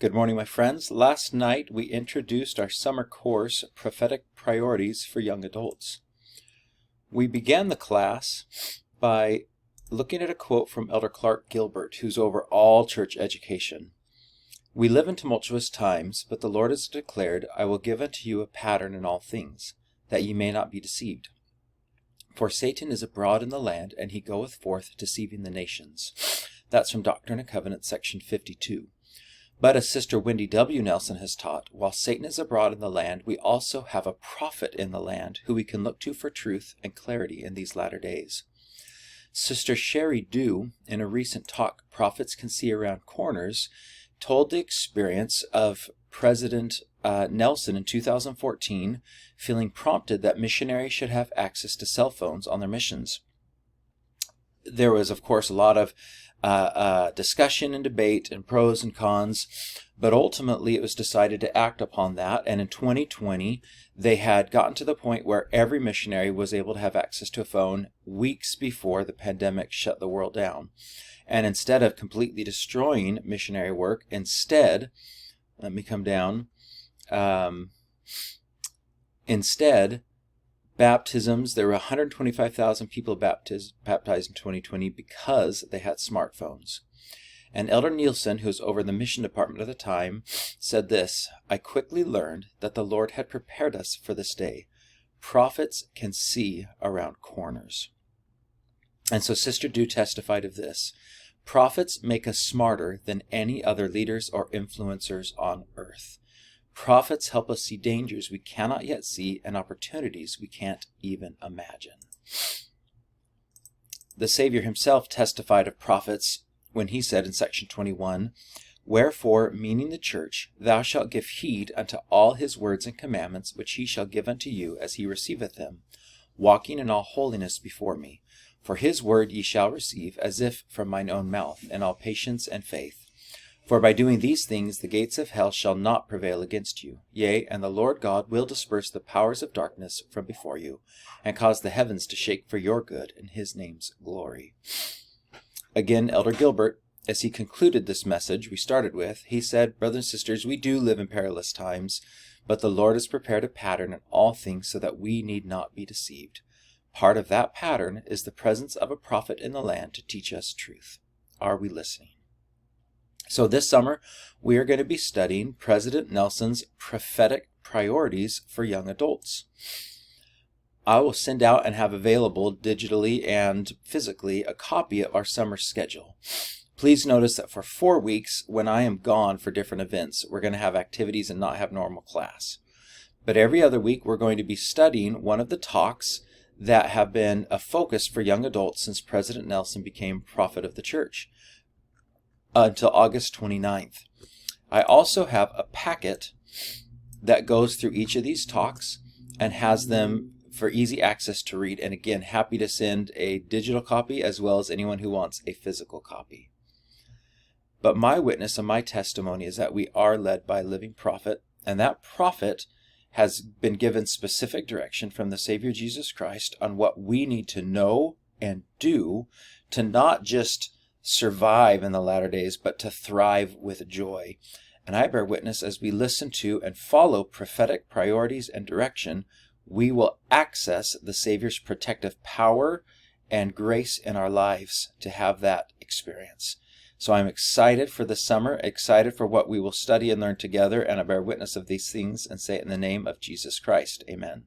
Good morning, my friends. Last night we introduced our summer course, Prophetic Priorities for Young Adults. We began the class by looking at a quote from Elder Clark Gilbert, who's over all church education. We live in tumultuous times, but the Lord has declared, I will give unto you a pattern in all things, that ye may not be deceived. For Satan is abroad in the land, and he goeth forth deceiving the nations. That's from Doctrine and Covenants, section 52. But as Sister Wendy W. Nelson has taught, while Satan is abroad in the land, we also have a prophet in the land who we can look to for truth and clarity in these latter days. Sister Sherry Dew, in a recent talk, Prophets Can See Around Corners, told the experience of President Nelson in 2014, feeling prompted that missionaries should have access to cell phones on their missions. There was, of course, a lot of discussion and debate and pros and cons, but ultimately it was decided to act upon that, and in 2020 they had gotten to the point where every missionary was able to have access to a phone weeks before the pandemic shut the world down. And instead of completely destroying missionary work, instead, baptisms, there were 125,000 people baptized in 2020 because they had smartphones. And Elder Nielsen, who was over the mission department at the time, said this, I quickly learned that the Lord had prepared us for this day. Prophets can see around corners. And so Sister Dew testified of this. Prophets make us smarter than any other leaders or influencers on earth. Prophets help us see dangers we cannot yet see and opportunities we can't even imagine. The Savior himself testified of prophets when he said in section 21, Wherefore, meaning the church, thou shalt give heed unto all his words and commandments, which he shall give unto you as he receiveth them, walking in all holiness before me. For his word ye shall receive, as if from mine own mouth, in all patience and faith. For by doing these things the gates of hell shall not prevail against you. Yea, and the Lord God will disperse the powers of darkness from before you, and cause the heavens to shake for your good in his name's glory. Again, Elder Gilbert, as he concluded this message we started with, he said, Brothers and sisters, we do live in perilous times, but the Lord has prepared a pattern in all things so that we need not be deceived. Part of that pattern is the presence of a prophet in the land to teach us truth. Are we listening? So this summer, we are going to be studying President Nelson's prophetic priorities for young adults. I will send out and have available digitally and physically a copy of our summer schedule. Please notice that for 4 weeks, when I am gone for different events, we're going to have activities and not have normal class. But every other week, we're going to be studying one of the talks that have been a focus for young adults since President Nelson became prophet of the church. Until August 29th. I also have a packet that goes through each of these talks and has them for easy access to read. And again, happy to send a digital copy as well as anyone who wants a physical copy. But my witness and my testimony is that we are led by a living prophet, and that prophet has been given specific direction from the Savior Jesus Christ on what we need to know and do to not just survive in the latter days, but to thrive with joy. And I bear witness as we listen to and follow prophetic priorities and direction, we will access the Savior's protective power and grace in our lives to have that experience. So I'm excited for the summer, excited for what we will study and learn together, and I bear witness of these things and say it in the name of Jesus Christ. Amen.